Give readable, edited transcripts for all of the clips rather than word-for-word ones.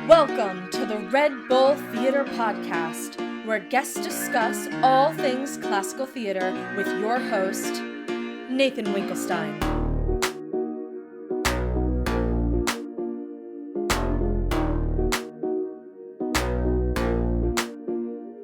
Welcome to the Red Bull Theater Podcast, where guests discuss all things classical theater with your host, Nathan Winkelstein.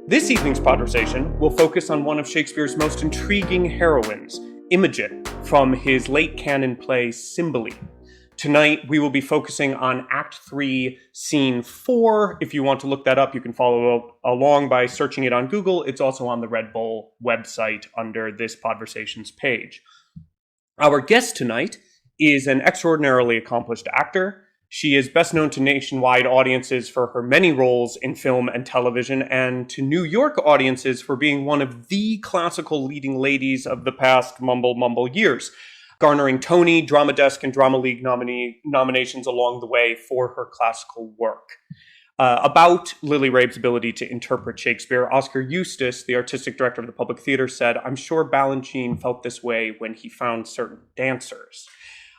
This evening's conversation will focus on one of Shakespeare's most intriguing heroines, Imogen, from his late canon play CYMBELINE. Tonight, we will be focusing on Act 3, Scene 4. If you want to look that up, you can follow along by searching it on Google. It's also on the Red Bull website under this Podversations page. Our guest tonight is an extraordinarily accomplished actor. She is best known to nationwide audiences for her many roles in film and television, and to New York audiences for being one of the classical leading ladies of the past mumble years, garnering Tony, Drama Desk, and Drama League nominations along the way for her classical work. About Lily Rabe's ability to interpret Shakespeare, Oscar Eustis, the artistic director of the Public Theater, said, "I'm sure Balanchine felt this way when he found certain dancers."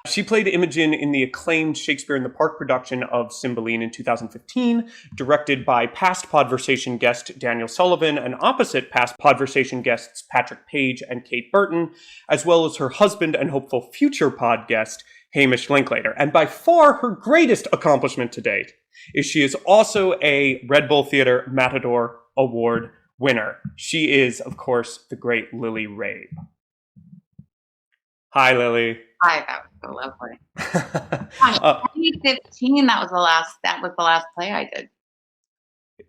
She played Imogen in the acclaimed Shakespeare in the Park production of CYMBELINE in 2015, directed by past Podversation guest Daniel Sullivan and opposite past Podversation guests Patrick Page and Kate Burton, as well as her husband and hopeful future pod guest Hamish Linklater. And by far her greatest accomplishment to date is she is also a Red Bull Theater Matador Award winner. She is, of course, the great Lily Rabe. Hi, Lily. Hi, that was so lovely. Gosh, 2015. That was the last play I did.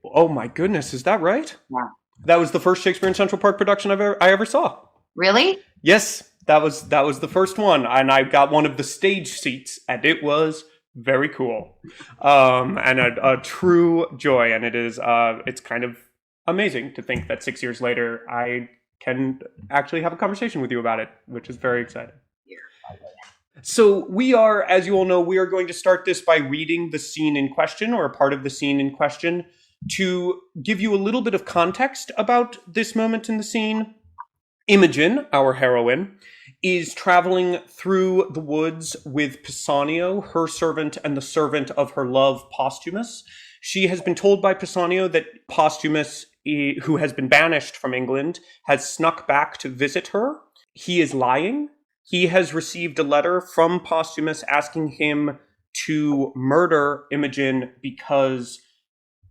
Oh my goodness, is that right? Yeah. That was the first Shakespeare in Central Park production I ever saw. Really? Yes, that was the first one, and I got one of the stage seats, and it was very cool, and a true joy. And it is it's kind of amazing to think that 6 years later I can actually have a conversation with you about it, which is very exciting. So we are, as you all know, we are going to start this by reading the scene in question, or a part of the scene in question, to give you a little bit of context about this moment in the scene. Imogen, our heroine, is traveling through the woods with Pisanio, her servant, and the servant of her love, Posthumus. She has been told by Pisanio that Posthumus, who has been banished from England, has snuck back to visit her. He is lying. He has received a letter from Posthumus asking him to murder Imogen because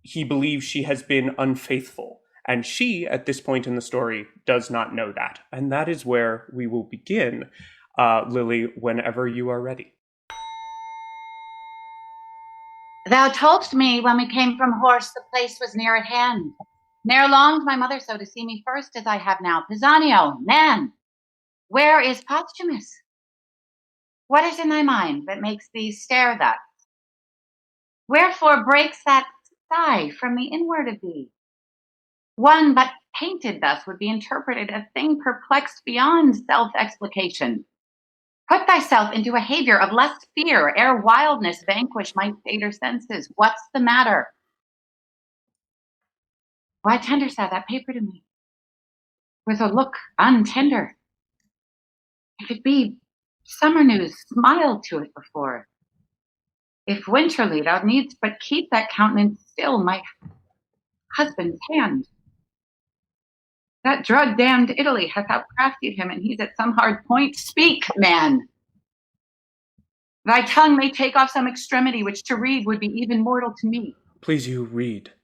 he believes she has been unfaithful. And she, at this point in the story, does not know that. And that is where we will begin, Lily, whenever you are ready. Thou toldst me when we came from horse the place was near at hand. Ne'er longed my mother so to see me first as I have now. Pisanio, man, where is Posthumus? What is in thy mind that makes thee stare thus? Wherefore breaks that sigh from the inward of thee? One but painted thus would be interpreted a thing perplexed beyond self-explication. Put thyself into a behavior of less fear, ere wildness vanquish my fader senses. What's the matter? Why tenders thou that paper to me with a look untender? If it be summer news, smile to it before. If winterly, thou needst but keep that countenance still, my husband's hand. That drug-damned Italy hath outcrafted him, and he's at some hard point. Speak, man! Thy tongue may take off some extremity, which to read would be even mortal to me. Please you read,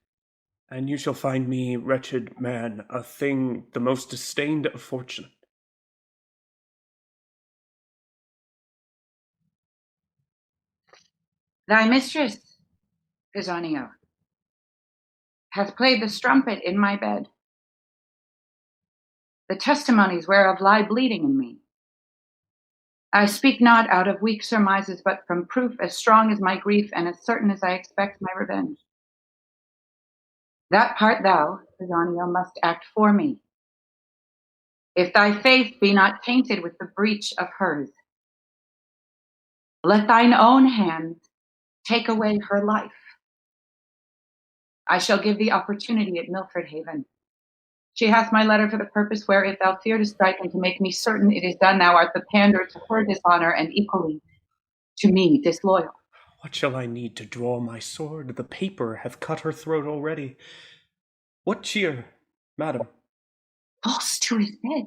and you shall find me, wretched man, a thing the most disdained of fortune. Thy mistress, Pisanio, hath played the strumpet in my bed. The testimonies whereof lie bleeding in me. I speak not out of weak surmises, but from proof as strong as my grief and as certain as I expect my revenge. That part thou, Pisanio, must act for me. If thy faith be not tainted with the breach of hers, let thine own hand take away her life. I shall give thee opportunity at Milford Haven. She hath my letter for the purpose where, if thou fear to strike and to make me certain it is done, thou art the pander to her dishonor and equally to me disloyal. What shall I need to draw my sword? The paper hath cut her throat already. What cheer, madam? False to his bed.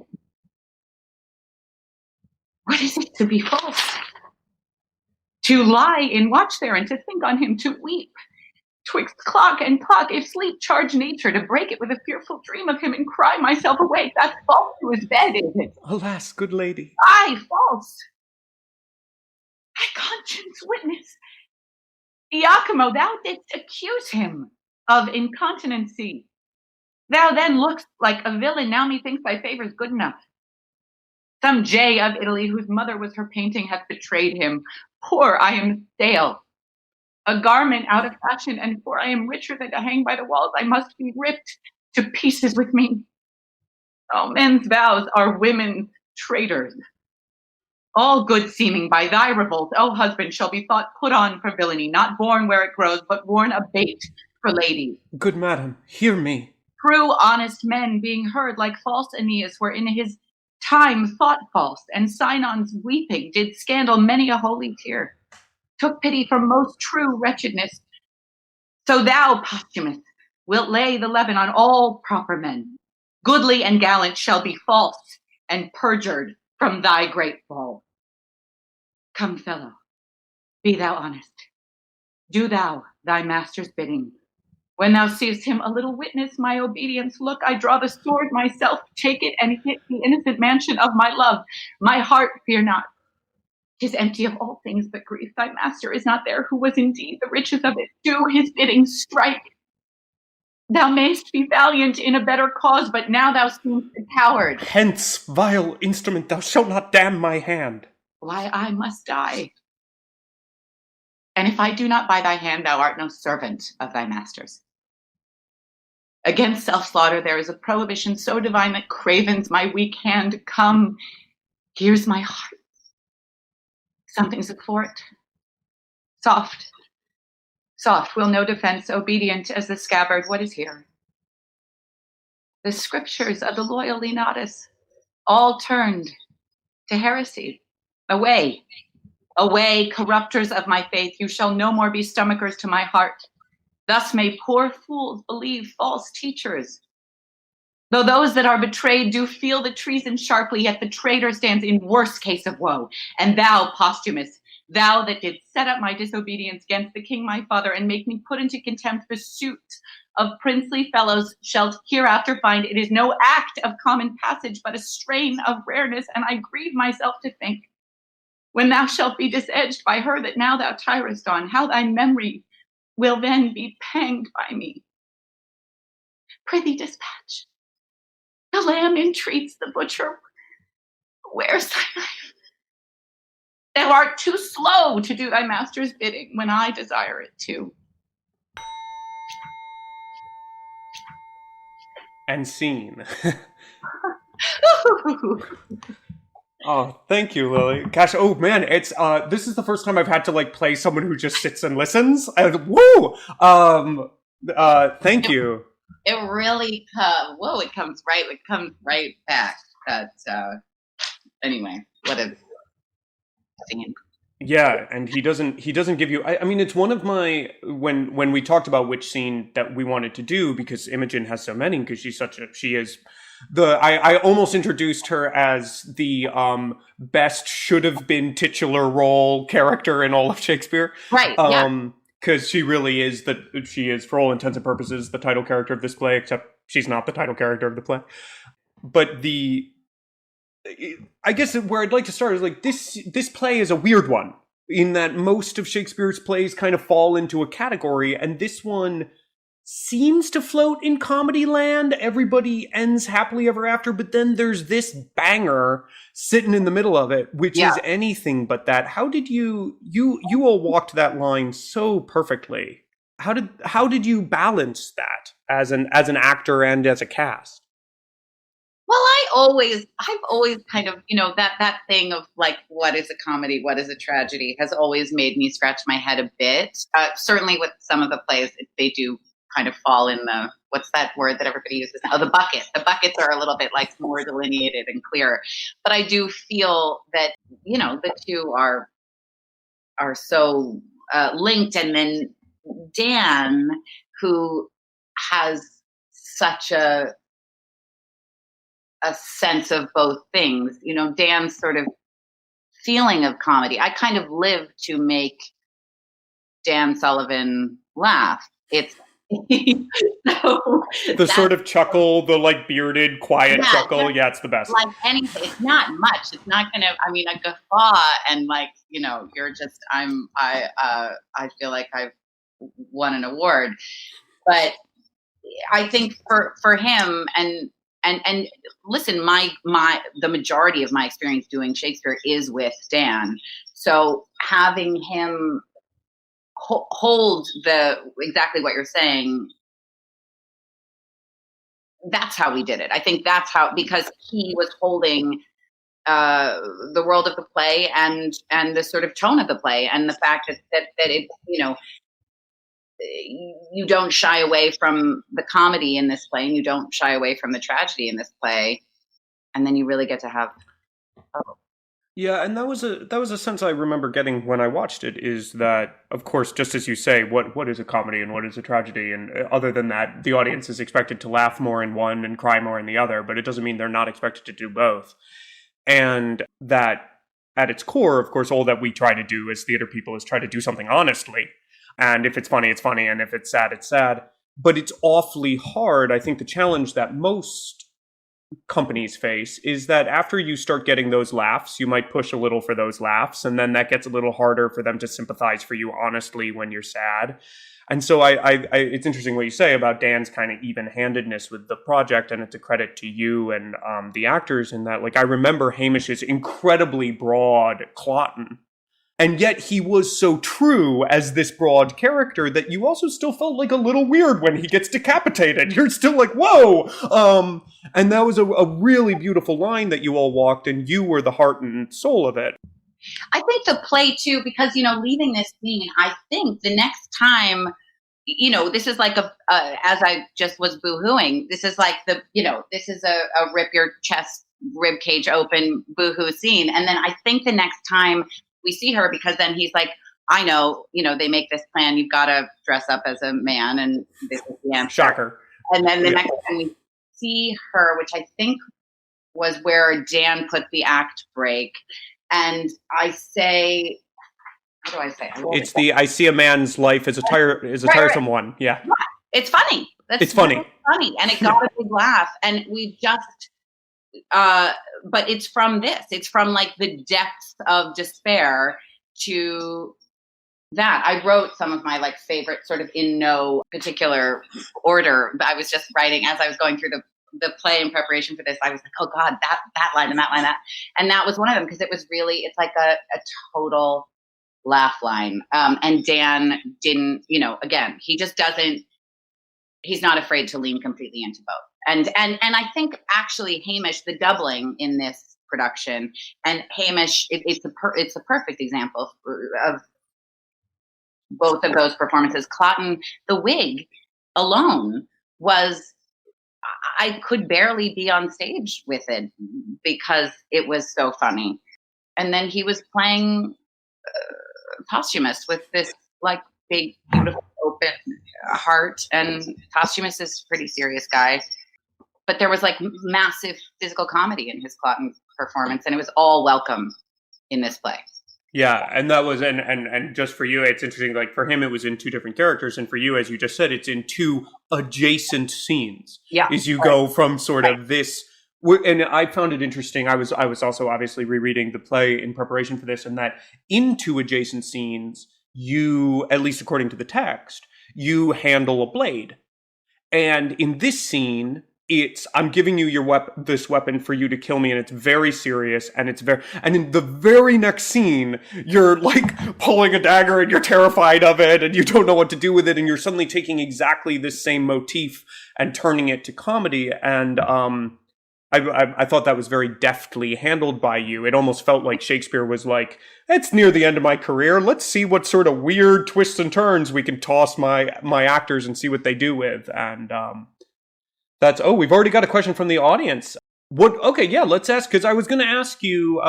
What is it to be false? To lie in watch there, and to think on him, to weep. Twixt clock and clock, if sleep charge nature, to break it with a fearful dream of him, and cry myself awake, that's false to his bed, is it? Alas, good lady. Aye, false. My conscience witness. Iachimo, thou didst accuse him of incontinency. Thou then lookst like a villain, now methinks thy favour's good enough. Some jay of Italy, whose mother was her painting, hath betrayed him. Poor I am stale, a garment out of fashion, and for I am richer than to hang by the walls, I must be ripped to pieces with me. Oh, men's vows are women's traitors. All good seeming by thy revolt, O husband, shall be thought put on for villainy, not born where it grows, but worn a bait for ladies. Good madam, hear me. True honest men, being heard like false Aeneas, were in his time thought false, and Sinon's weeping did scandal many a holy tear, took pity for most true wretchedness. So thou, Posthumus, wilt lay the leaven on all proper men. Goodly and gallant shall be false and perjured from thy great fall. Come, fellow, be thou honest. Do thou thy master's bidding. When thou seest him a little witness my obedience, look, I draw the sword myself, take it and hit the innocent mansion of my love. My heart, fear not. 'Tis empty of all things but grief. Thy master is not there, who was indeed the riches of it. Do his bidding, strike. Thou mayst be valiant in a better cause, but now thou seemst a coward. Hence, vile instrument, thou shalt not damn my hand. Why, I must die. And if I do not by thy hand, thou art no servant of thy master's. Against self-slaughter there is a prohibition so divine that cravens my weak hand. Come, here's my heart. Something's athwart. Soft, soft, will no defense, obedient as the scabbard. What is here? The scriptures of the loyal Leonatus, all turned to heresy. Away, away, corrupters of my faith, you shall no more be stomachers to my heart. Thus may poor fools believe false teachers. Though those that are betrayed do feel the treason sharply, yet the traitor stands in worse case of woe. And thou, Posthumus, thou that didst set up my disobedience against the king my father, and make me put into contempt the suit of princely fellows, shalt hereafter find it is no act of common passage, but a strain of rareness, and I grieve myself to think, when thou shalt be disedged by her that now thou tirest on, how thy memory will then be panged by me. Prithee dispatch. The lamb entreats the butcher. Where's thy knife? Thou art too slow to do thy master's bidding when I desire it too. And scene. Oh, thank you, Lily. Gosh, oh man, it's this is the first time I've had to like play someone who just sits and listens. Woo! Thank you. It really it comes right back. But anyway, what a scene. Yeah, and he doesn't give you. I mean, it's one of my when we talked about which scene that we wanted to do, because Imogen has so many, because she is the I almost introduced her as the best should have been titular role character in all of Shakespeare, right? Yeah. Because she really is she is, for all intents and purposes, the title character of this play, except she's not the title character of the play. But I guess where I'd like to start is like this play is a weird one in that most of Shakespeare's plays kind of fall into a category, and this one seems to float in comedy land. Everybody ends happily ever after, but then there's this banger sitting in the middle of it, which is anything but that. How did you all walked that line so perfectly? How did you balance that as an actor and as a cast? Well, I've always kind of, that thing of like, what is a comedy, what is a tragedy, has always made me scratch my head a bit. Certainly with some of the plays, they do kind of fall in the, what's that word that everybody uses now? The bucket. The buckets are a little bit like more delineated and clear. But I do feel that, the two are so linked. And then Dan, who has such a sense of both things, Dan's sort of feeling of comedy. I kind of live to make Dan Sullivan laugh. It's the sort of chuckle, the like bearded, quiet chuckle. Yeah, it's the best. Like anything, it's not much. It's not gonna. I mean, a guffaw, and you're just. I feel like I've won an award, but I think for him and listen, the majority of my experience doing Shakespeare is with Dan, so having him hold exactly what you're saying, that's how we did it. I think that's how, because he was holding the world of the play and the sort of tone of the play, and the fact that it, you don't shy away from the comedy in this play, and you don't shy away from the tragedy in this play, and then you really get to have Yeah, and that was a sense I remember getting when I watched it, is that, of course, just as you say, what is a comedy and what is a tragedy, and other than that, the audience is expected to laugh more in one and cry more in the other, but it doesn't mean they're not expected to do both. And that, at its core, of course, all that we try to do as theater people is try to do something honestly. And if it's funny, it's funny, and if it's sad, it's sad. But it's awfully hard. I think the challenge that most companies face is that after you start getting those laughs, you might push a little for those laughs, and then that gets a little harder for them to sympathize for you honestly when you're sad. And so it's interesting what you say about Dan's kind of even-handedness with the project, and it's a credit to you and the actors in that. Like, I remember Hamish's incredibly broad Cloten, and yet he was so true as this broad character that you also still felt like a little weird when he gets decapitated. You're still like, whoa! And that was a really beautiful line that you all walked, and you were the heart and soul of it. I think the play, too, because, leaving this scene, I think the next time, this is like as I just was boo-hooing, this is like this is a rip your chest, rib cage open boo-hoo scene. And then I think the next time we see her, because then he's like, I know, they make this plan, you've got to dress up as a man, and this is the answer. Shocker. And then the next time we see her, which I think was where Dan put the act break, and I say, what do I say? It's I see a man's life as a tiresome one. Yeah. It's funny. It's funny. Funny. And it got a big laugh. And we just, but it's from this. It's from like the depths of despair to that. I wrote some of my like favorite, sort of in no particular order. But I was just writing as I was going through the play in preparation for this. I was like, oh God, that line and that line, and that was one of them, because it was really, it's like a total laugh line. And Dan didn't, again, he just doesn't, he's not afraid to lean completely into both. And I think actually Hamish, the doubling in this production, and Hamish, it's a perfect example of both of those performances. Cloten, the wig alone was, I could barely be on stage with it because it was so funny. And then he was playing Posthumous with this like big, beautiful, open heart. And Posthumous is a pretty serious guy. But there was like massive physical comedy in his Cloten performance, and it was all welcome in this play. Yeah, and that was, and just for you, it's interesting, like for him, it was in two different characters, and for you, as you just said, it's in two adjacent scenes. Yeah. As you go from sort of this, and I found it interesting, I was also obviously rereading the play in preparation for this, and that in two adjacent scenes, you, at least according to the text, you handle a blade. And in this scene, it's, I'm giving you this weapon for you to kill me, and it's very serious, and and in the very next scene, you're like pulling a dagger and you're terrified of it and you don't know what to do with it, and you're suddenly taking exactly this same motif and turning it to comedy. And I thought that was very deftly handled by you. It almost felt like Shakespeare was like, it's near the end of my career. Let's see what sort of weird twists and turns we can toss my actors and see what they do with. And we've already got a question from the audience. Okay, yeah, let's ask, because I was going to ask you,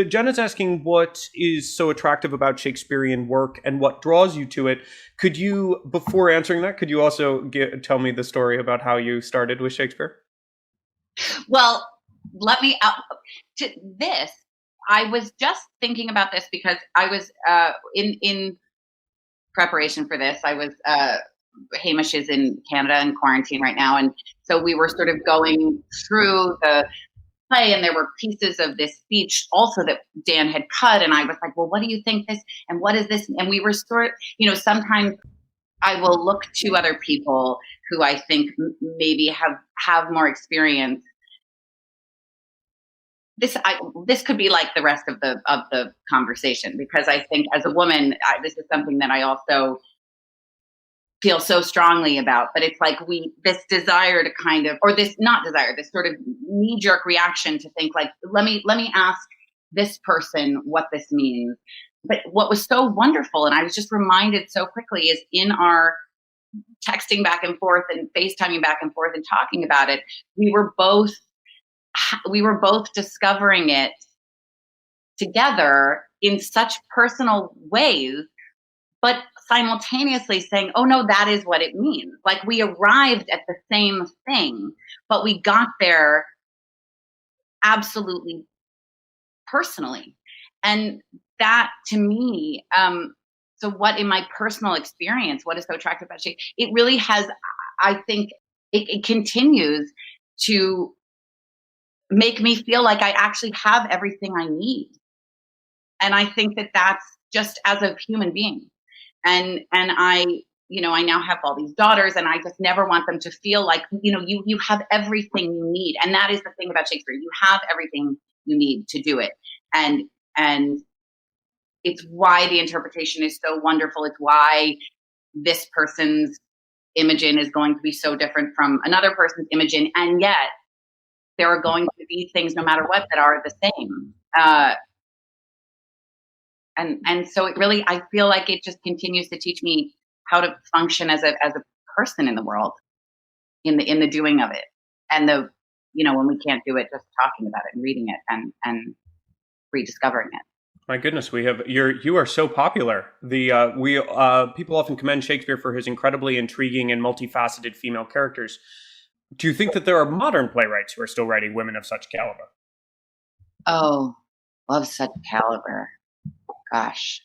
Jenna's asking what is so attractive about Shakespearean work and what draws you to it. Could you, before answering that, could you also tell me the story about how you started with Shakespeare? Well, let me to this. I was just thinking about this because I was in preparation for this. I was Hamish is in Canada in quarantine right now, and so we were sort of going through the play, and there were pieces of this speech also that Dan had cut, and I was like, well, what do you think this, and what is this? And we were sort of, sometimes I will look to other people who I think maybe have more experience. This could be like the rest of the conversation, because I think as a woman, this is something that I also feel so strongly about. But it's like this desire to kind of, or this not desire, this sort of knee jerk reaction to think like, let me ask this person what this means. But what was so wonderful, and I was just reminded so quickly, is in our texting back and forth and FaceTiming back and forth and talking about it, we were both discovering it together in such personal ways, but simultaneously saying, oh no, that is what it means. Like, we arrived at the same thing, but we got there absolutely personally. And that, to me, so what, in my personal experience, what is so attractive about Shakespeare? It really has, I think it continues to make me feel like I actually have everything I need. And I think that that's just as a human being. And I, I now have all these daughters, and I just never want them to feel like, you have everything you need. And that is the thing about Shakespeare. You have everything you need to do it. And it's why the interpretation is so wonderful. It's why this person's Imogen is going to be so different from another person's Imogen. And yet there are going to be things, no matter what, that are the same. And so it really, I feel like it just continues to teach me how to function as a person in the world, in the doing of it. And when we can't do it, just talking about it and reading it and rediscovering it. My goodness, you are so popular. People often commend Shakespeare for his incredibly intriguing and multifaceted female characters. Do you think that there are modern playwrights who are still writing women of such caliber? Oh, love such caliber. Gosh,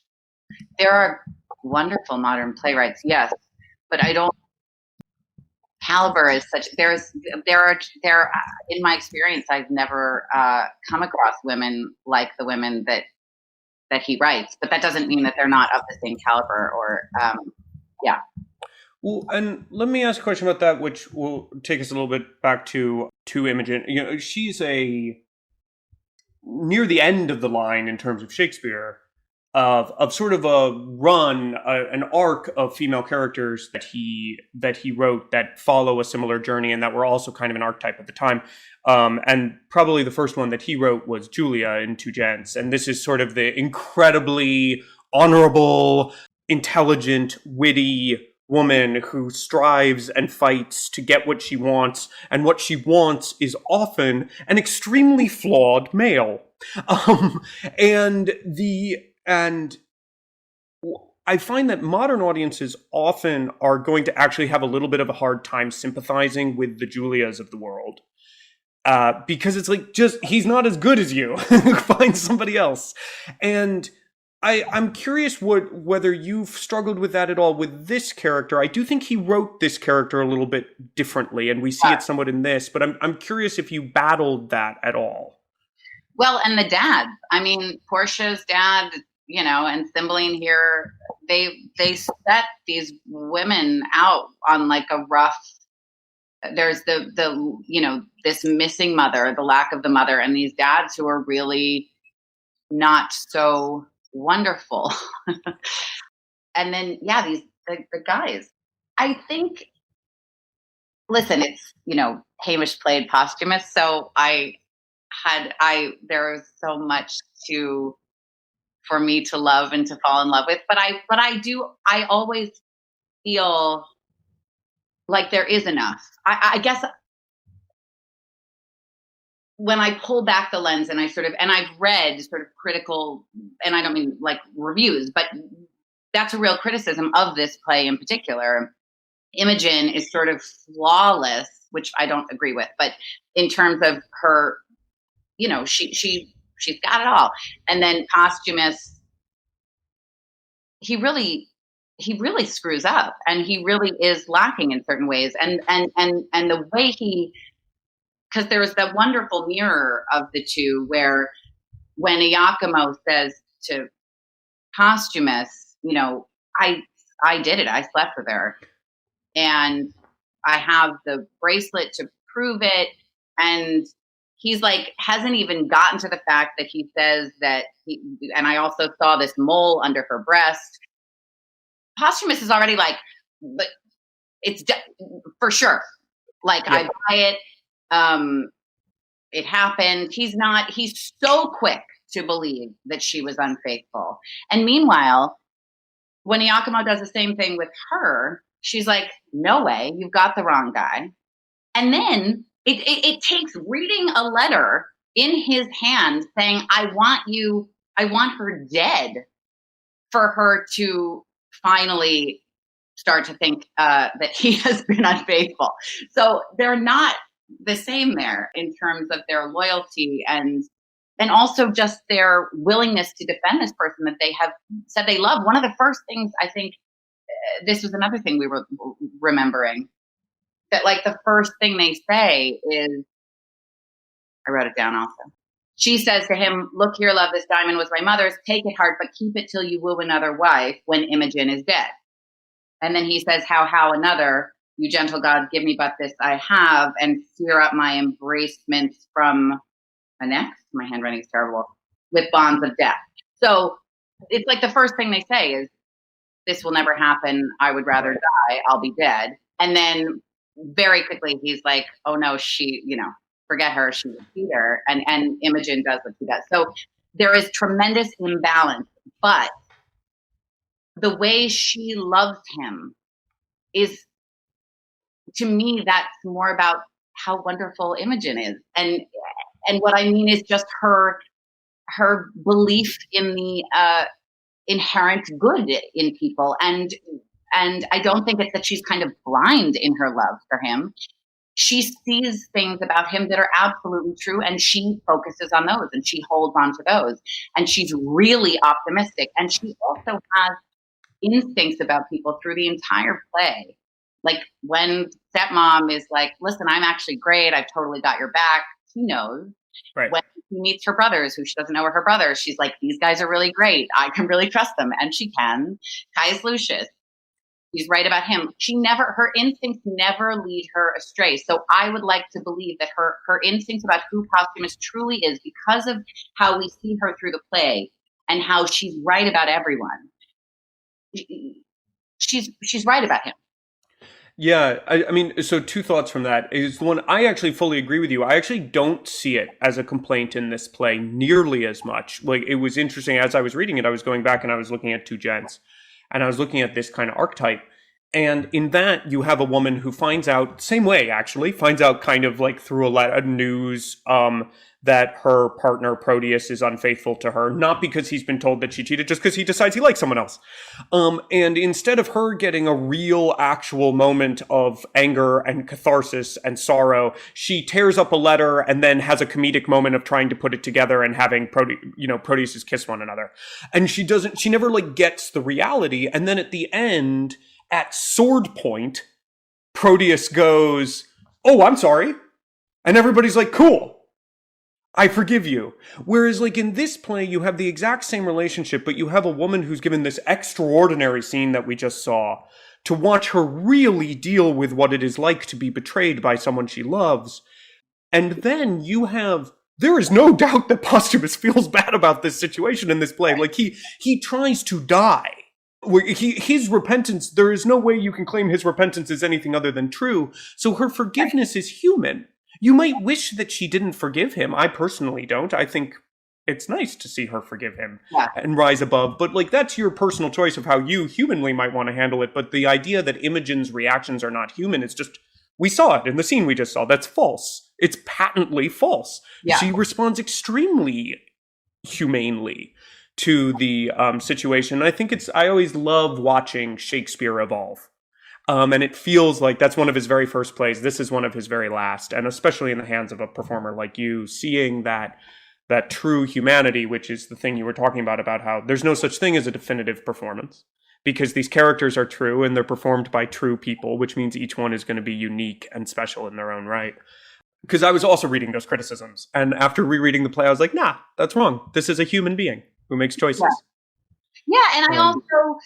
there are wonderful modern playwrights, yes, but I don't. Caliber is such. There are in my experience, I've never come across women like the women that he writes. But that doesn't mean that they're not of the same caliber. Or yeah. Well, and let me ask a question about that, which will take us a little bit back to Imogen. She's near the end of the line in terms of Shakespeare, of sort of a run, an arc of female characters that he wrote that follow a similar journey and that were also kind of an archetype at the time. And probably the first one that he wrote was Julia in Two Gents. And this is sort of the incredibly honorable, intelligent, witty woman who strives and fights to get what she wants, and what she wants is often an extremely flawed male. And I find that modern audiences often are going to actually have a little bit of a hard time sympathizing with the Julias of the world. Because it's like, just, he's not as good as you. Find somebody else. And I'm curious whether you've struggled with that at all with this character. I do think he wrote this character a little bit differently, and we see it somewhat in this, but I'm curious if you battled that at all. Well, and the dad, I mean, Portia's dad, and Cymbeline here, they set these women out on like a rough, there's this missing mother, the lack of the mother, and these dads who are really not so wonderful. And then, the guys, I think, listen, it's, Hamish played posthumous. So there was so much for me to love and to fall in love with, but I always feel like there is enough. I guess when I pull back the lens and I've read sort of critical, and I don't mean like reviews, but that's a real criticism of this play in particular. Imogen is sort of flawless, which I don't agree with, but in terms of her, she's got it all. And then Posthumus, he really screws up, and he really is lacking in certain ways. And the way because there was that wonderful mirror of the two where when Iachimo says to Posthumus, I did it. I slept with her, and I have the bracelet to prove it. And he's like, hasn't even gotten to the fact that he says that and I also saw this mole under her breast. Posthumus is already like, but it's for sure. Like, yeah. I buy it. It happened. He's so quick to believe that she was unfaithful. And meanwhile, when Iachimo does the same thing with her, she's like, no way, you've got the wrong guy. And then it takes reading a letter in his hand saying, I want her dead, for her to finally start to think that he has been unfaithful. So they're not the same there in terms of their loyalty and also just their willingness to defend this person that they have said they love. One of the first things, I think, this was another thing we were remembering, that like the first thing they say is, I wrote it down also. She says to him, look here, love, this diamond was my mother's. Take it hard, but keep it till you woo another wife when Imogen is dead. And then he says, how another, you gentle God, give me but this I have, and sear up my embracements from my neck. My handwriting is terrible. With bonds of death. So it's like the first thing they say is, this will never happen. I would rather die. I'll be dead. And then very quickly he's like, oh no, she, forget her. She would beat her. And Imogen does what she does. So there is tremendous imbalance, but the way she loves him is, to me, that's more about how wonderful Imogen is. And what I mean is just her belief in the inherent good in people. And I don't think it's that she's kind of blind in her love for him. She sees things about him that are absolutely true, and she focuses on those, and she holds on to those. And she's really optimistic. And she also has instincts about people through the entire play. Like when stepmom is like, listen, I'm actually great. I've totally got your back. She knows. Right. When she meets her brothers, who she doesn't know are her brothers, she's like, these guys are really great. I can really trust them. And she can. Caius Lucius, she's right about him. Her instincts never lead her astray. So I would like to believe that her instincts about who Posthumus truly is, because of how we see her through the play and how she's right about everyone. She's right about him. Yeah, I mean, so two thoughts from that is, one, I actually fully agree with you. I actually don't see it as a complaint in this play nearly as much. Like, it was interesting, as I was reading it, I was going back and I was looking at Two Gents, and I was looking at this kind of archetype. And in that, you have a woman who finds out, same way actually, finds out kind of like through a lot of news that her partner Proteus is unfaithful to her, not because he's been told that she cheated, just because he decides he likes someone else. And instead of her getting a real actual moment of anger and catharsis and sorrow, she tears up a letter and then has a comedic moment of trying to put it together and having Proteuses kiss one another. And she never like gets the reality. And then at the end, at sword point, Proteus goes, oh, I'm sorry. And everybody's like, cool, I forgive you. Whereas like in this play, you have the exact same relationship, but you have a woman who's given this extraordinary scene that we just saw to watch her really deal with what it is like to be betrayed by someone she loves. And then there is no doubt that Posthumus feels bad about this situation in this play. Like he tries to die. His repentance, there is no way you can claim his repentance is anything other than true. So her forgiveness is human. You might wish that she didn't forgive him. I personally don't. I think it's nice to see her forgive him and rise above. But like, that's your personal choice of how you humanly might want to handle it. But the idea that Imogen's reactions are not human is just We saw it in the scene we just saw. That's false. It's patently false. Yeah. She responds extremely humanely to the situation. I think I always love watching Shakespeare evolve. And it feels like that's one of his very first plays. This is one of his very last. And especially in the hands of a performer like you, seeing that true humanity, which is the thing you were talking about how there's no such thing as a definitive performance, because these characters are true and they're performed by true people, which means each one is going to be unique and special in their own right. Because I was also reading those criticisms. And after rereading the play, I was like, nah, that's wrong. This is a human being who makes choices. Yeah, and I also,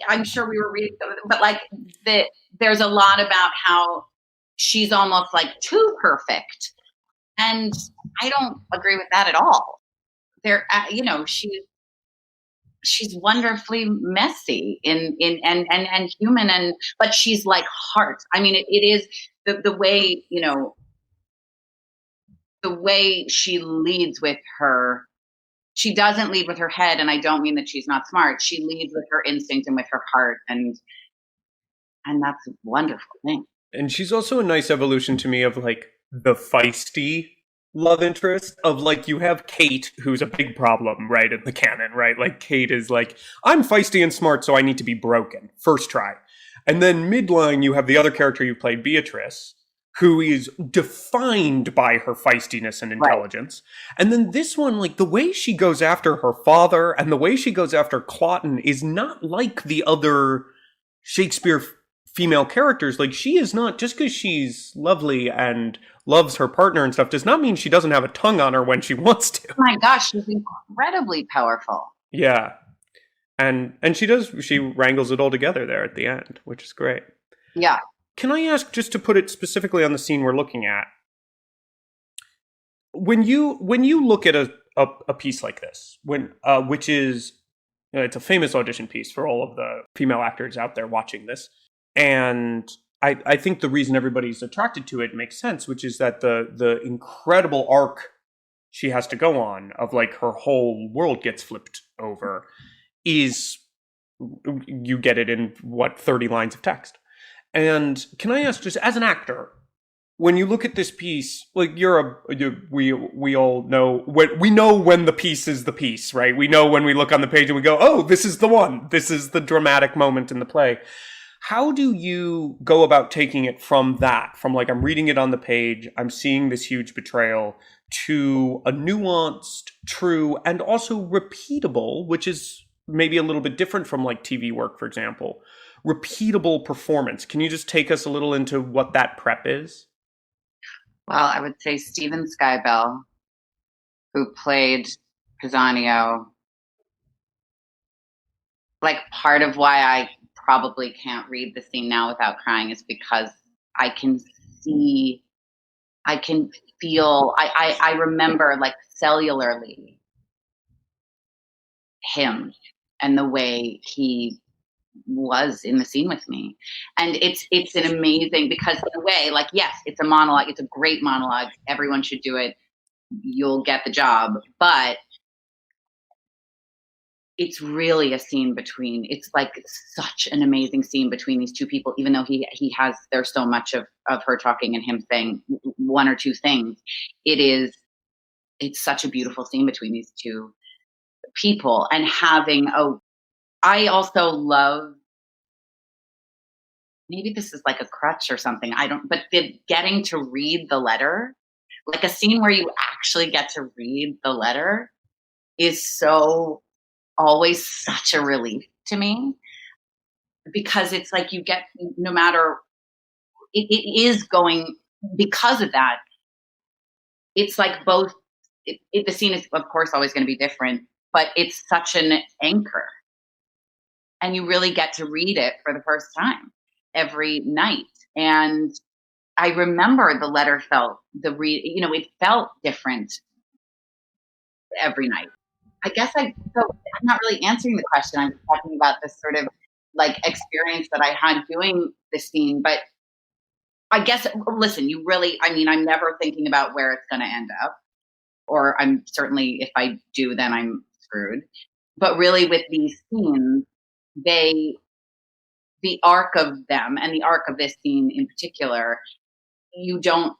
I'm sure we were reading, but like there's a lot about how she's almost like too perfect. And I don't agree with that at all. She's wonderfully messy and human, but she's like heart. I mean, it is the way, the way she leads with her. She doesn't lead with her head, and I don't mean that she's not smart. She leads with her instinct and with her heart, and that's a wonderful thing. And she's also a nice evolution to me of like the feisty love interest of like, you have Kate, who's a big problem, right, in the canon, right? Like Kate is like, I'm feisty and smart, so I need to be broken. First try. And then midline, you have the other character you played, Beatrice, who is defined by her feistiness and intelligence. Right. And then this one, like the way she goes after her father and the way she goes after Claughton is not like the other Shakespeare female characters. Like, she is not, just because she's lovely and loves her partner and stuff, does not mean she doesn't have a tongue on her when she wants to. Oh my gosh, she's incredibly powerful. Yeah. And she wrangles it all together there at the end, which is great. Yeah. Can I ask, just to put it specifically on the scene we're looking at, when you look at a piece like this, which is, it's a famous audition piece for all of the female actors out there watching this, and I think the reason everybody's attracted to it makes sense, which is that the incredible arc she has to go on of like her whole world gets flipped over is, you get it in 30 lines of text. And can I ask, just as an actor, when you look at this piece, like we all know we know when the piece is the piece, right? We know when we look on the page and we go, oh, this is the one. This is the dramatic moment in the play. How do you go about taking it from like, I'm reading it on the page, I'm seeing this huge betrayal, to a nuanced, true, and also repeatable, which is maybe a little bit different from like TV work, for example, repeatable performance? Can you just take us a little into what that prep is? Well, I would say Stephen Skybell, who played Pisanio, like, part of why I probably can't read the scene now without crying is because I can feel, I remember, like, cellularly him and the way he was in the scene with me. And it's an amazing, because in a way, like, yes, it's a monologue, it's a great monologue, everyone should do it, you'll get the job, but it's really a scene between, it's like such an amazing scene between these two people, even though there's so much of her talking and him saying one or two things. It's such a beautiful scene between these two people. And I also love, maybe this is like a crutch or something, but getting to read the letter, like a scene where you actually get to read the letter, is always such a relief to me, because it's like you get, no matter, it is going, because of that, it's like both, the scene is of course always going to be different, but it's such an anchor, and you really get to read it for the first time every night. And I remember the letter it felt different every night. I guess I'm not really answering the question. I'm talking about this sort of like experience that I had doing this scene. But I guess, listen, I'm never thinking about where it's going to end up, or I'm certainly, if I do, then I'm screwed. But really with these scenes, the arc of them and the arc of this scene in particular, you can't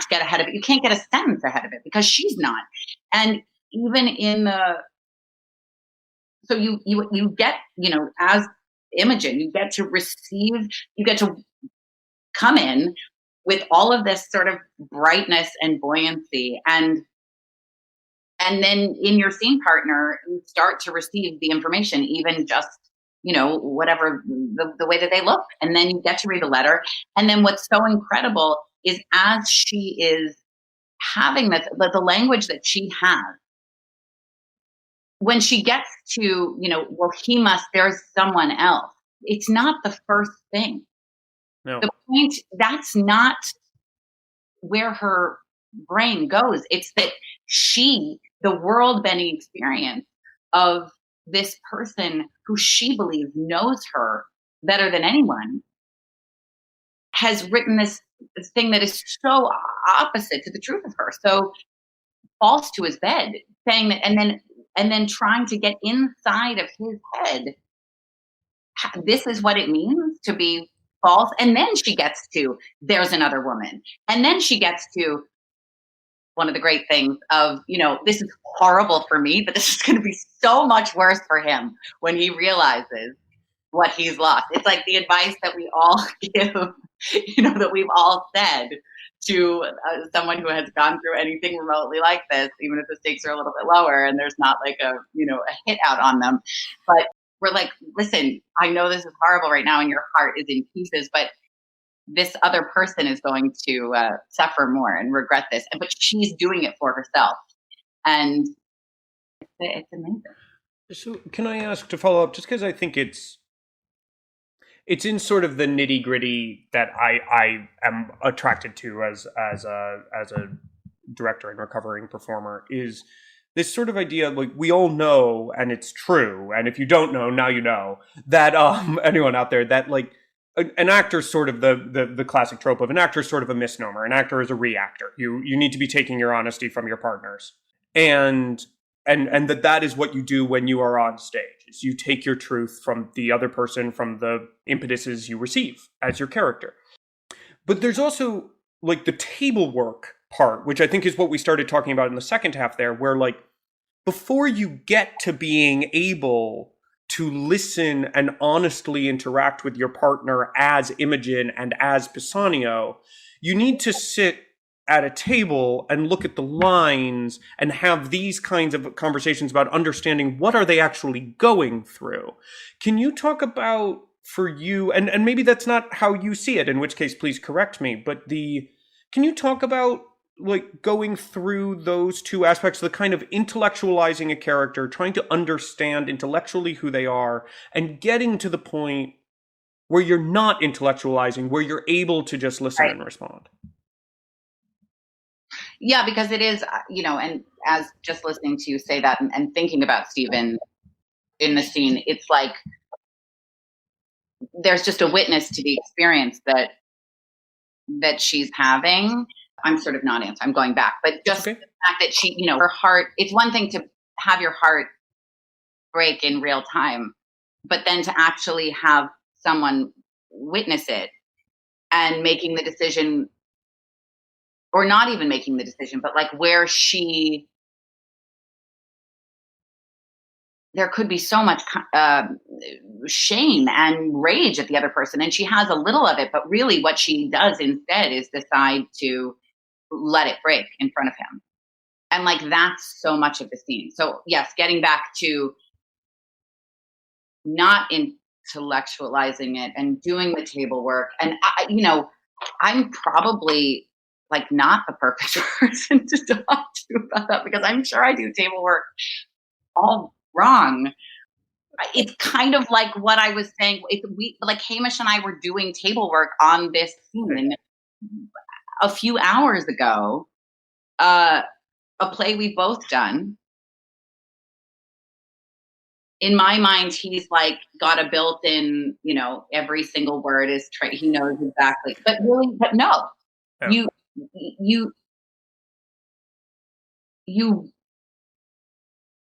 get ahead of it. You can't get a sentence ahead of it because she's not. And even in so you get, as Imogen, you get to come in with all of this sort of brightness and buoyancy, and then in your scene partner, you start to receive the information, even just, whatever the way that they look. And then you get to read a letter. And then what's so incredible is as she is having the language that she has, when she gets to, there's someone else. It's not the first thing. No. The point, that's not where her brain goes. It's that the world-bending experience of this person who she believes knows her better than anyone has written this thing that is so opposite to the truth of her, so false to his bed, saying that, and then trying to get inside of his head. This is what it means to be false. And then she gets to, there's another woman. And then she gets to one of the great things of, this is horrible for me, but this is going to be so much worse for him when he realizes what he's lost. It's like the advice that we all give, that we've all said to someone who has gone through anything remotely like this, even if the stakes are a little bit lower and there's not like a hit out on them. But we're like, listen, I know this is horrible right now and your heart is in pieces, but this other person is going to suffer more and regret this. But she's doing it for herself. And it's amazing. So can I ask to follow up, just because I think it's in sort of the nitty gritty that I am attracted to as a director and recovering performer, is this sort of idea, like, we all know, and it's true, and if you don't know, now you know, that anyone out there, that like an actor is sort of the classic trope of an actor is sort of a misnomer. An actor is a reactor. You need to be taking your honesty from your partners, and that is what you do when you are on stage. Is you take your truth from the other person, from the impetuses you receive as your character. But there's also like the table work part, which I think is what we started talking about in the second half there, where like before you get to being able to listen and honestly interact with your partner as Imogen and as Pisanio, you need to sit at a table and look at the lines and have these kinds of conversations about understanding what are they actually going through. Can you talk about, for you, and maybe that's not how you see it, in which case please correct me, but can you talk about like going through those two aspects, the kind of intellectualizing a character, trying to understand intellectually who they are, and getting to the point where you're not intellectualizing, where you're able to just listen and respond? Yeah, because it is, and as just listening to you say that and thinking about Stephen in the scene, it's like there's just a witness to the experience that she's having. I'm sort of not answering, I'm going back, but just the fact that she, her heart, it's one thing to have your heart break in real time, but then to actually have someone witness it and making the decision, or not even making the decision, but like where there could be so much shame and rage at the other person, and she has a little of it, but really what she does instead is decide to let it break in front of him. And like, that's so much of the scene. So yes, getting back to not intellectualizing it and doing the table work. And I'm probably like not the perfect person to talk to about that, because I'm sure I do table work all wrong. It's kind of like what I was saying. Like Hamish and I were doing table work on this scene a few hours ago, a play we've both done. In my mind, he's like got a built-in, every single word is he knows exactly. But really, but no, yeah.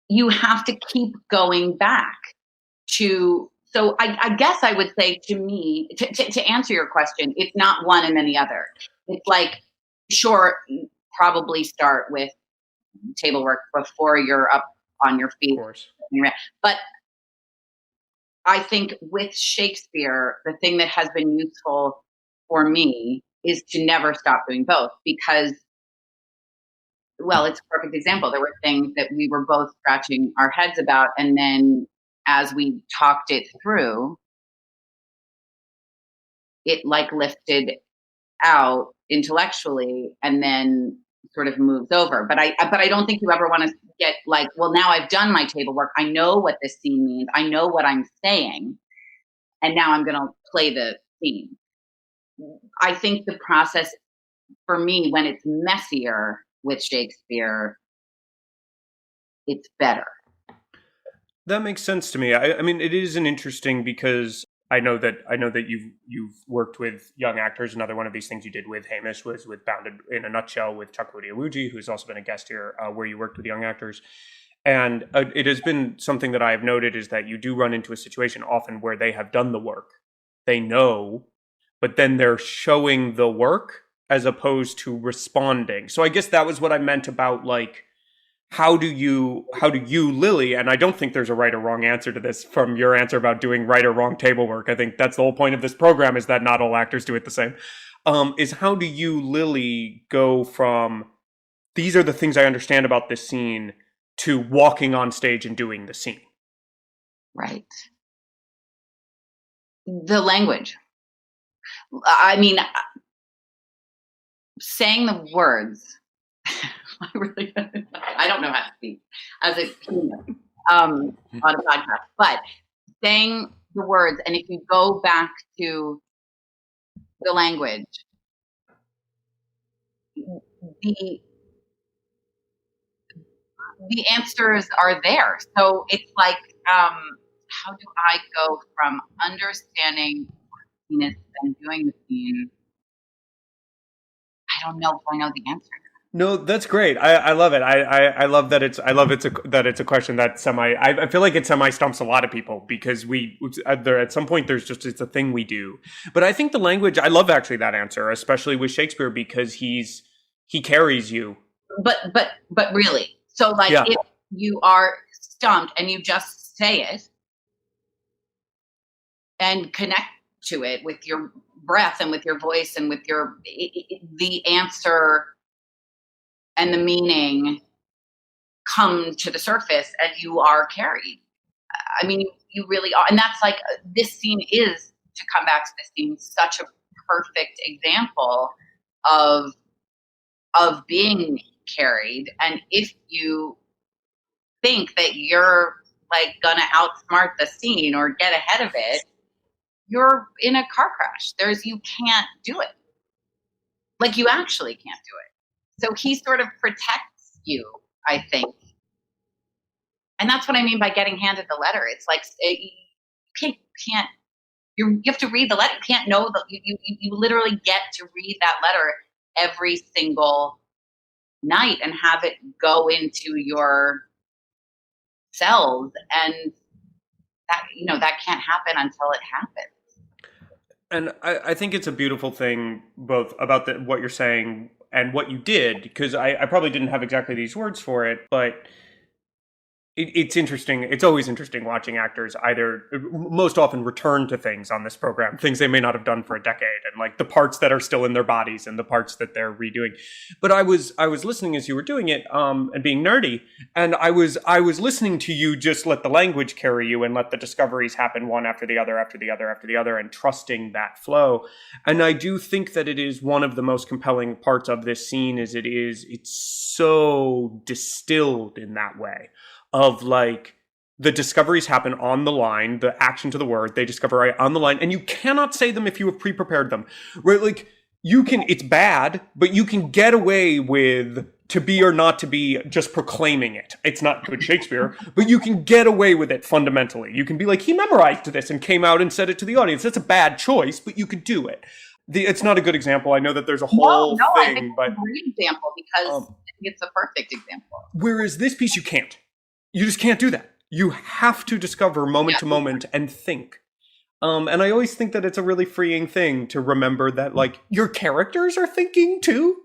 You have to keep going back to So I guess I would say, to me, to answer your question, it's not one and then the other. It's like, sure, probably start with table work before you're up on your Of feet. course. But I think with Shakespeare, the thing that has been useful for me is to never stop doing both, because, well, it's a perfect example. There were things that we were both scratching our heads about, and then as we talked it through, it like lifted out intellectually and then sort of moves over. But I don't think you ever want to get like, well, now I've done my table work. I know what this scene means. I know what I'm saying, and now I'm going to play the scene. I think the process for me, when it's messier with Shakespeare, it's better. That makes sense to me. I mean, it is an interesting, because I know that you've worked with young actors. Another one of these things you did with Hamish was with Bounded in a Nutshell with Chukwudi Iwuji, who's also been a guest here, where you worked with young actors. And it has been something that I have noted, is that you do run into a situation often where they have done the work, they know, but then they're showing the work as opposed to responding. So I guess that was what I meant about, like, how do you, Lily, and I don't think there's a right or wrong answer to this from your answer about doing right or wrong table work. I think that's the whole point of this program, is that not all actors do it the same. Is how do you, Lily, go from, these are the things I understand about this scene, to walking on stage and doing the scene? Right. The language. I mean, saying the words. I don't know how to speak as a human on a podcast, but saying the words, and if you go back to the language, the answers are there. So it's like, how do I go from understanding penis and doing the scene? I don't know if I know the answer. No, that's great. I love it. I love that it's a question that I feel like it semi stumps a lot of people, because at some point it's a thing we do. But I think the language, I love actually that answer, especially with Shakespeare, because he carries you. But really, so like, if you are stumped and you just say it and connect to it with your breath and with your voice and with the answer and the meaning come to the surface, and you are carried. I mean, you really are. And that's like, this scene is, to come back to this scene, such a perfect example of being carried. And if you think that you're like gonna outsmart the scene or get ahead of it, you're in a car crash. You can't do it. Like, you actually can't do it. So he sort of protects you, I think. And that's what I mean by getting handed the letter. It's like, you have to read the letter. You can't know that you literally get to read that letter every single night and have it go into your cells. And that can't happen until it happens. And I think it's a beautiful thing, both about what you're saying and what you did, because I probably didn't have exactly these words for it, but it's interesting. It's always interesting watching actors most often return to things on this program, things they may not have done for a decade, and like the parts that are still in their bodies and the parts that they're redoing. But I was listening as you were doing it, and being nerdy, and I was listening to you just let the language carry you and let the discoveries happen one after the other, after the other, after the other, and trusting that flow. And I do think that it is one of the most compelling parts of this scene, it's so distilled in that way. Of like, the discoveries happen on the line, the action to the word, they discover right on the line, and you cannot say them if you have pre-prepared them, right? Like, it's bad, but you can get away with to be or not to be just proclaiming it. It's not good Shakespeare, but you can get away with it fundamentally. You can be like, he memorized this and came out and said it to the audience. That's a bad choice, but you could do it. It's not a good example. I know that there's a whole thing, I think it's a great example, because I think it's a perfect example. Whereas this piece, you can't. You just can't do that. You have to discover moment to moment and think. And I always think that it's a really freeing thing to remember that, like, your characters are thinking too.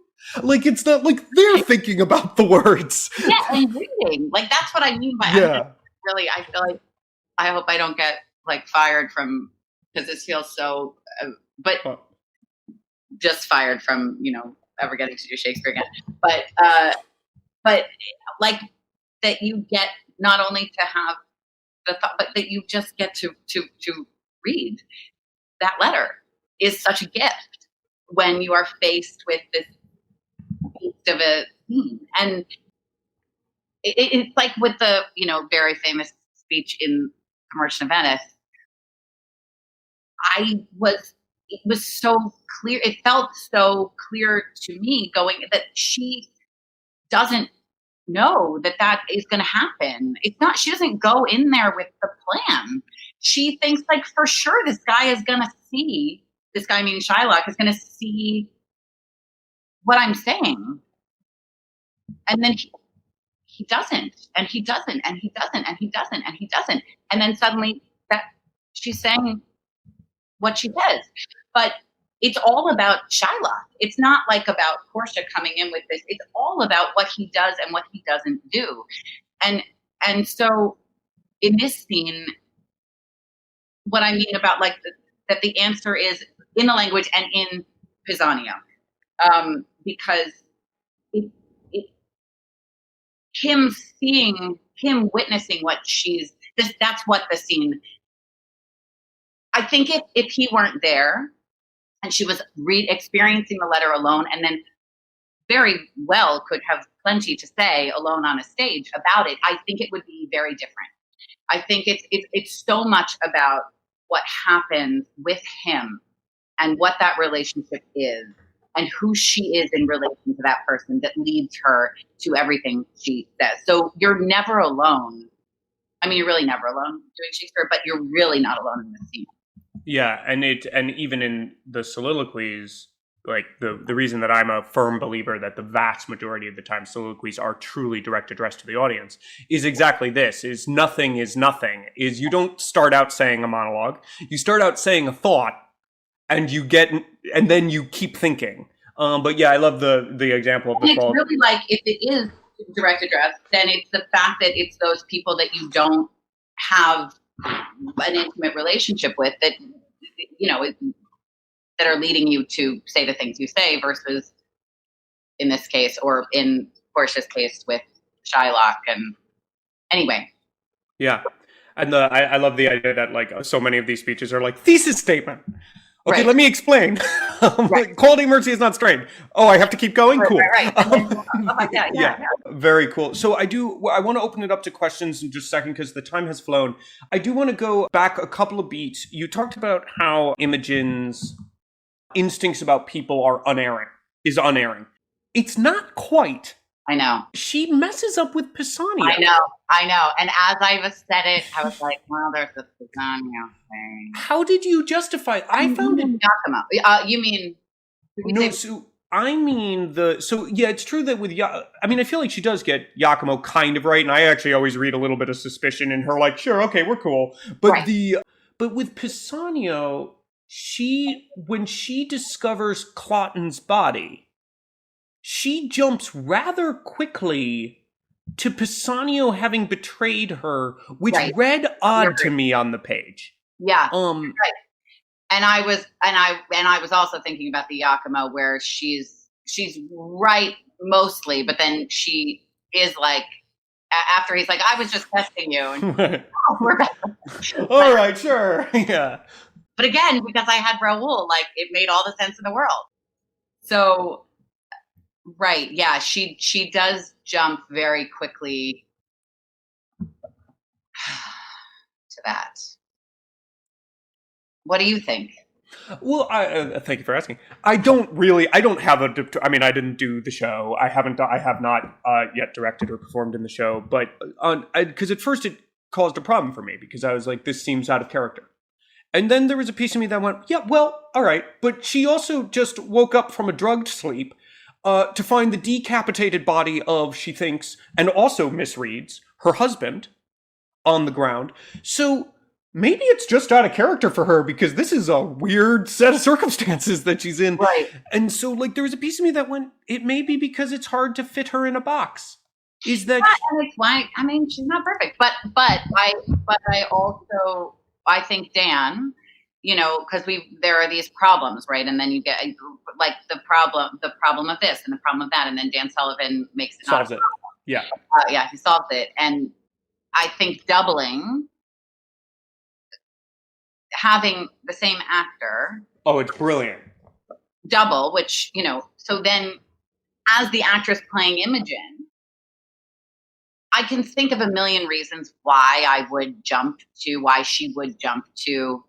Like, it's not like they're thinking about the words. Yeah, and reading. Like, that's what I mean by really, I feel like, I hope I don't get, like, fired from, because this feels so, but just fired from, ever getting to do Shakespeare again. But like, that you get not only to have the thought, but that you just get to read that letter is such a gift when you are faced with this beast of a scene. And it's like with the, very famous speech in Merchant of Venice. It was so clear. It felt so clear to me going that she doesn't know that is going to happen. It's not, she doesn't go in there with the plan. She thinks, like, for sure this guy is going to see, this guy meaning Shylock, is going to see what I'm saying. And then he doesn't, and he doesn't, and he doesn't, and he doesn't, and he doesn't. And then suddenly that she's saying what she says. But it's all about Shylock. It's not like about Portia coming in with this. It's all about what he does and what he doesn't do. And so in this scene, what I mean about, like, that the answer is in the language and in Pisanio, because him witnessing what that's what the scene. I think if he weren't there and she was experiencing the letter alone, and then very well could have plenty to say alone on a stage about it, I think it would be very different. I think it's so much about what happens with him and what that relationship is and who she is in relation to that person that leads her to everything she says. So you're never alone. I mean, you're really never alone doing Shakespeare, but you're really not alone in this scene. Yeah, and even in the soliloquies, like the reason that I'm a firm believer that the vast majority of the time soliloquies are truly direct address to the audience is exactly this: is nothing, is you don't start out saying a monologue, you start out saying a thought, and then you keep thinking. But yeah, I love the example of the it's really like, if it is direct address, then it's the fact that it's those people that you don't have an intimate relationship with that, that are leading you to say the things you say, versus in this case, or in Portia's case with Shylock. And anyway. Yeah. And I love the idea that, like, so many of these speeches are like thesis statement. Okay, right. Let me explain. Right. Quality mercy is not strained. Oh, I have to keep going? Cool. Right. Yeah. Very cool. So I want to open it up to questions in just a second because the time has flown. I do want to go back a couple of beats. You talked about how Imogen's instincts about people are unerring. It's not quite. I know. She messes up with Pisanio. I know. And as I said it, I was like, well, there's a Pisanio thing. How did you justify it? I found it. Giacomo. You mean? No, so I mean it's true that with I feel like she does get Giacomo kind of right, and I actually always read a little bit of suspicion in her, like, sure, okay, we're cool. But right. But with Pisanio, when she discovers Cloten's body, she jumps rather quickly to Pisanio having betrayed her, which read odd to me on the page. Yeah. Right. And I was also thinking about the Giacomo, where she's right mostly, but then she is like, after he's like, I was just testing you, and we're back. All right, sure. Yeah. But again, because I had Raoul, like, it made all the sense in the world. So right, yeah, she does jump very quickly to that. What do you think? Well, thank you for asking. I don't have I didn't do the show. I have not yet directed or performed in the show, but because at first it caused a problem for me because I was like, this seems out of character. And then there was a piece of me that went, yeah, well, all right. But she also just woke up from a drugged sleep to find the decapitated body of, she thinks, and also misreads, her husband on the ground. So maybe it's just out of character for her because this is a weird set of circumstances that she's in. Right. And so, like, there was a piece of me that went, it may be because it's hard to fit her in a box. Is that... Yeah, and it's why, I mean, she's not perfect, but I also, I think Dan, you know, because there are these problems, right? And then you get like the problem of this and the problem of that, and then Dan Sullivan makes it solves it. Yeah. Yeah, he solves it. And I think doubling, having the same actor. Oh, it's brilliant. Double, which, you know, so then as the actress playing Imogen, I can think of a million reasons why she would jump to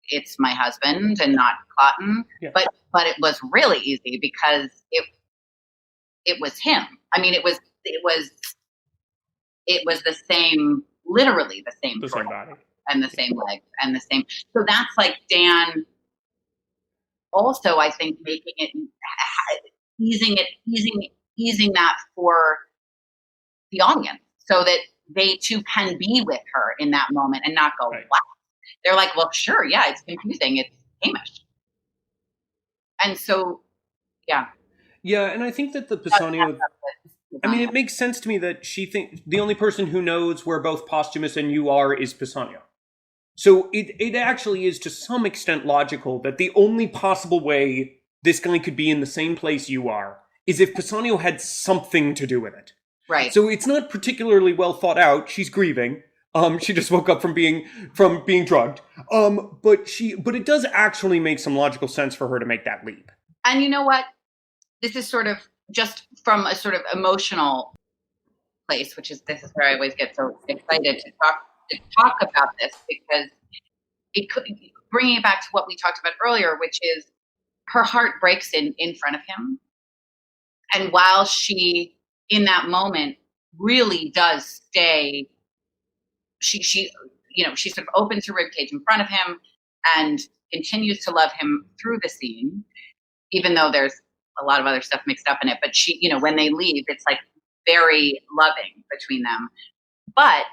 it's my husband and not Cotton. Yeah. But it was really easy because it was him. I mean, it was the same, literally the same body and the same leg and the same. So that's like Dan also, I think, making it, easing that for the audience so that they too can be with her in that moment and not go, right. Wow. They're like, well, sure. Yeah. It's confusing. It's Hamish. And so, yeah. Yeah. And I think that the Pisanio, I mean, it makes sense to me that she thinks the only person who knows where both Posthumous and you are is Pisanio. So it actually is to some extent logical that the only possible way this guy could be in the same place you are is if Pisanio had something to do with it. Right. So it's not particularly well thought out. She's grieving. She just woke up from being drugged. But it does actually make some logical sense for her to make that leap. And you know what? This is sort of just from a sort of emotional place, this is where I always get so excited to talk about this, because it could, bringing it back to what we talked about earlier, which is her heart breaks in front of him. And while she, in that moment, really does stay, she sort of opens her ribcage in front of him and continues to love him through the scene, even though there's a lot of other stuff mixed up in it. But she, you know, when they leave, it's like very loving between them. But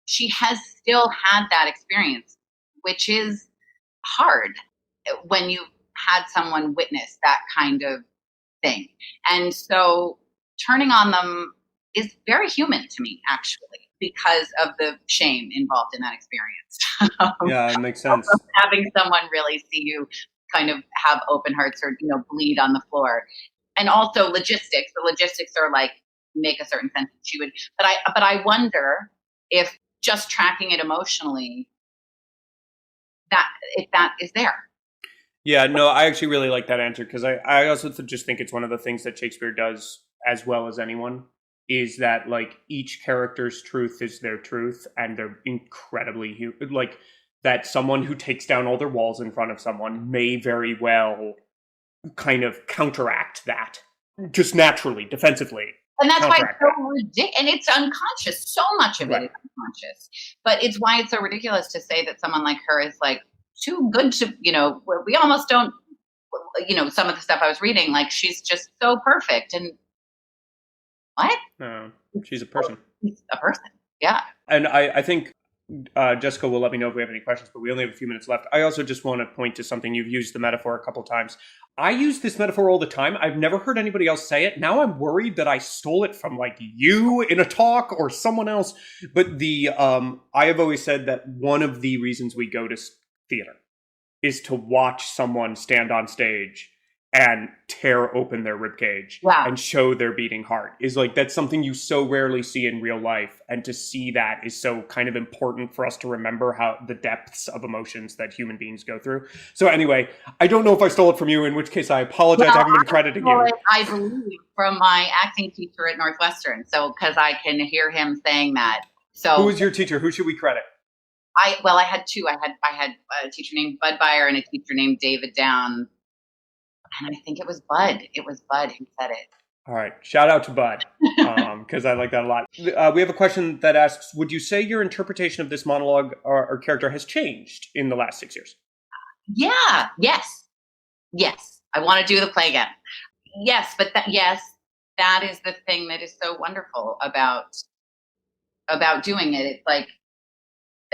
she has still had that experience, which is hard when you had someone witness that kind of thing. And so turning on them is very human to me, actually, because of the shame involved in that experience. Yeah, it makes sense. Having someone really see you kind of have open hearts or, you know, bleed on the floor. And also logistics. The logistics are like, make a certain sense that she would, but I wonder if just tracking it emotionally, if that is there. Yeah, no, I actually really like that answer, because I also just think it's one of the things that Shakespeare does as well as anyone, is that, like, each character's truth is their truth, and they're incredibly like, that someone who takes down all their walls in front of someone may very well kind of counteract that, just naturally, defensively. And that's why it's so ridiculous. And it's unconscious. So much of it is unconscious. But it's why it's so ridiculous to say that someone like her is like too good to, you know, we almost don't, you know, some of the stuff I was reading, like she's just so perfect. And what? No, she's a person. She's a person. Yeah. And I think Jessica will let me know if we have any questions, but we only have a few minutes left. I also just want to point to something. You've used the metaphor a couple times. I use this metaphor all the time. I've never heard anybody else say it. Now I'm worried that I stole it from, like, you in a talk or someone else. But I have always said that one of the reasons we go to theater is to watch someone stand on stage and tear open their ribcage and show their beating heart. Is like, that's something you so rarely see in real life, and to see that is so kind of important for us to remember how the depths of emotions that human beings go through. So anyway, I don't know if I stole it from you, in which case I apologize. I haven't been crediting you. I believe from my acting teacher at Northwestern, so because I can hear him saying that. So who was your teacher? Who should we credit? I had two. I had a teacher named Bud Byer and a teacher named David Down. And I think it was Bud. It was Bud who said it. All right. Shout out to Bud, because I like that a lot. We have a question that asks, would you say your interpretation of this monologue or character has changed in the last 6 years? Yeah. Yes. I want to do the play again. Yes, but that is the thing that is so wonderful about doing it. It's like,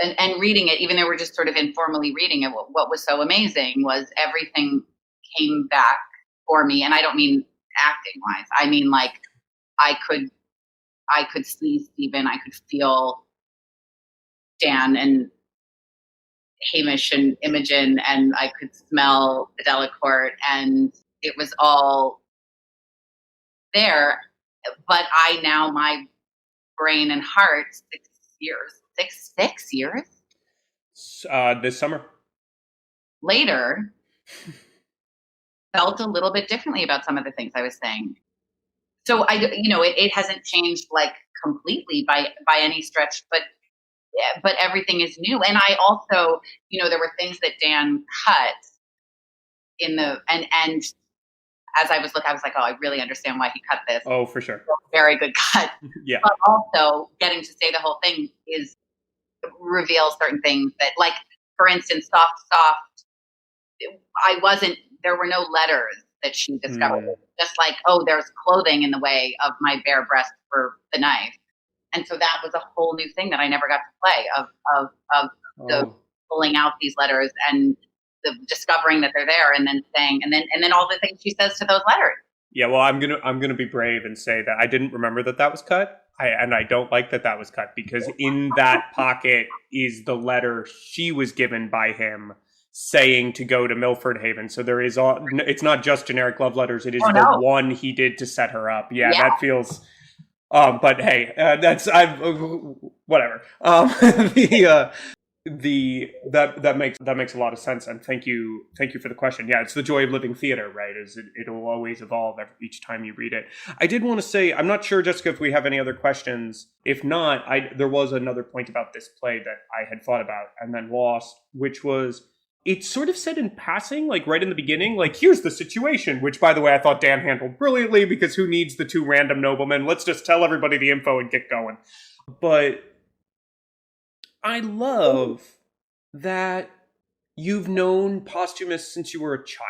and reading it, even though we're just sort of informally reading it, what was so amazing was everything came back for me. And I don't mean acting wise. I mean, like, I could see Stephen, I could feel Dan and Hamish and Imogen, and I could smell the Delacourt, and it was all there. But my brain and heart, 6 years this summer later, felt a little bit differently about some of the things I was saying. So it hasn't changed like completely by any stretch, but everything is new. And I also, there were things that Dan cut in and as I was looking, I was like, oh, I really understand why he cut this. Oh, for sure. Very good cut. Yeah. But also getting to say the whole thing reveals certain things that, like, for instance, soft, there were no letters that she discovered. Just like, oh, there's clothing in the way of my bare breast for the knife. And so that was a whole new thing that I never got to play the pulling out these letters and the discovering that they're there, and then saying, and then all the things she says to those letters. Yeah, well, I'm gonna be brave and say that I didn't remember that was cut. I don't like that was cut, because in that pocket is the letter she was given by him saying to go to Milford Haven. So there is it's not just generic love letters. It is the one he did to set her up. Yeah. That feels. But hey, whatever. That makes a lot of sense, and thank you for the question. Yeah, it's the joy of living theater, right? It'll always evolve each time you read it. I did want to say, I'm not sure, Jessica, if we have any other questions. If not, there was another point about this play that I had thought about and then lost, which was, it's sort of said in passing, like right in the beginning, like, here's the situation, which, by the way, I thought Dan handled brilliantly, because who needs the two random noblemen? Let's just tell everybody the info and get going. But I love that you've known Posthumus since you were a child.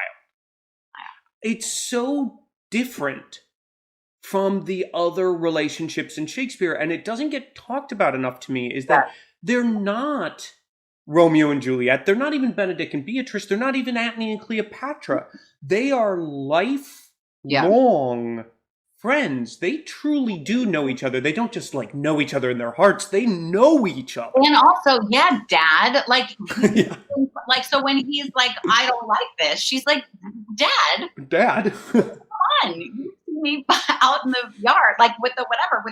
It's so different from the other relationships in Shakespeare, and it doesn't get talked about enough to me, is that they're not Romeo and Juliet. They're not even Benedict and Beatrice. They're not even Antony and Cleopatra. They are lifelong friends. They truly do know each other. They don't just like know each other in their hearts. They know each other. And also, Dad, like, like, so when he's like, I don't like this, she's like, Dad, come on, you see me out in the yard, like with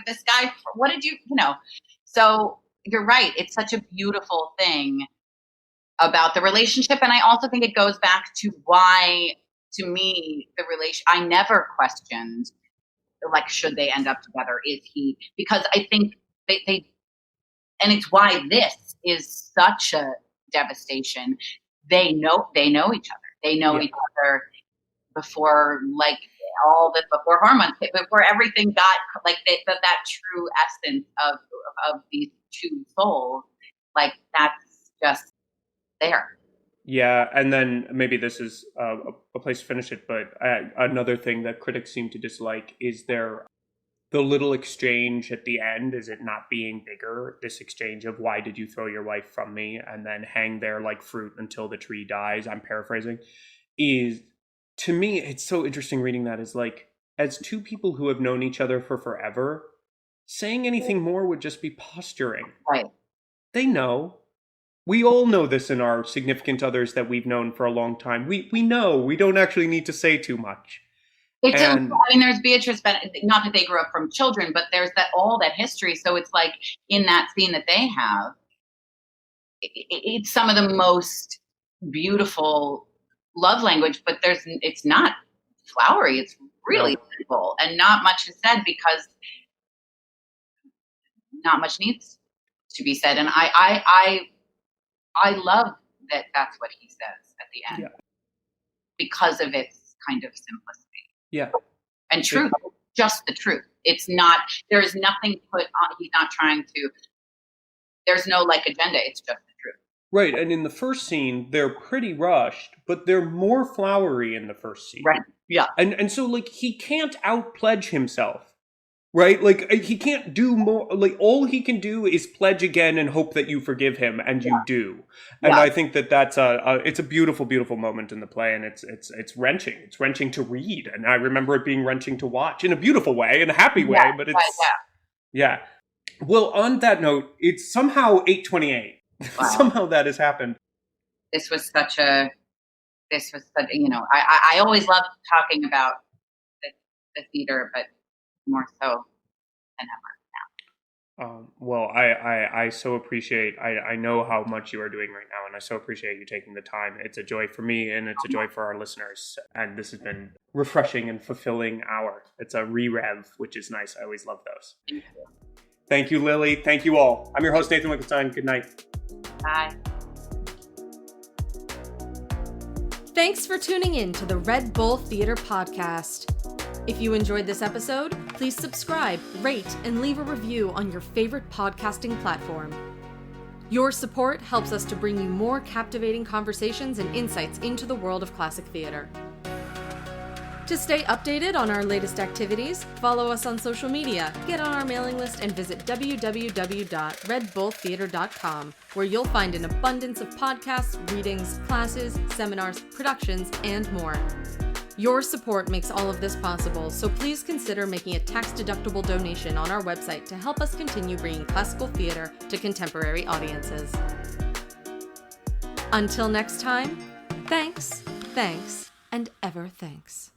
this guy. What did you know? So you're right. It's such a beautiful thing about the relationship. And I also think it goes back to why, to me, I never questioned, like, should they end up together? Because I think they and it's why this is such a devastation. They know each other. They know each other before, like, all this, before hormones, before everything got, like, that true essence of these two souls. Like, that's just there. Yeah, and then maybe this is a place to finish it, but another thing that critics seem to dislike is the little exchange at the end, is it not being bigger, this exchange of, why did you throw your wife from me, and then hang there like fruit until the tree dies, I'm paraphrasing, is, to me, it's so interesting reading that, is like, as two people who have known each other for forever, saying anything more would just be posturing. Right. They know. We all know this in our significant others that we've known for a long time. We know. We don't actually need to say too much. There's Beatrice, not that they grew up from children, but there's all that history. So it's like, in that scene that they have, it's some of the most beautiful love language, but it's not flowery. It's really simple, and not much is said because not much needs to be said. And I love that that's what he says at the end, because of its kind of simplicity. Yeah. And truth, just the truth. It's not, there's nothing put on, he's not trying to, there's no like agenda, it's just the truth. Right, and in the first scene, they're pretty rushed, but they're more flowery in the first scene. Right, yeah. And so, like, he can't out-pledge himself Right? Like, he can't do more. Like, all he can do is pledge again and hope that you forgive him, and you do. And I think that that's it's a beautiful, beautiful moment in the play, and it's wrenching. It's wrenching to read, and I remember it being wrenching to watch in a beautiful way, in a happy way, but it's... Yeah. Well, on that note, it's somehow 8:28. Wow. Somehow that has happened. This was such, you know, I always loved talking about the theater, but more so than ever now. Well, I so appreciate, I know how much you are doing right now, and I so appreciate you taking the time. It's a joy for me, and it's a joy for our listeners, and this has been refreshing and fulfilling hour. It's a re-rev, which is nice. I always love those. Thank you. Thank you, Lily. Thank you all. I'm your host, Nathan Winkelstein. Good night. Bye. Thanks for tuning in to the Red Bull Theater Podcast. If you enjoyed this episode, please subscribe, rate, and leave a review on your favorite podcasting platform. Your support helps us to bring you more captivating conversations and insights into the world of classic theater. To stay updated on our latest activities, follow us on social media, get on our mailing list, and visit www.redbulltheater.com, where you'll find an abundance of podcasts, readings, classes, seminars, productions, and more. Your support makes all of this possible, so please consider making a tax-deductible donation on our website to help us continue bringing classical theater to contemporary audiences. Until next time, thanks, and ever thanks.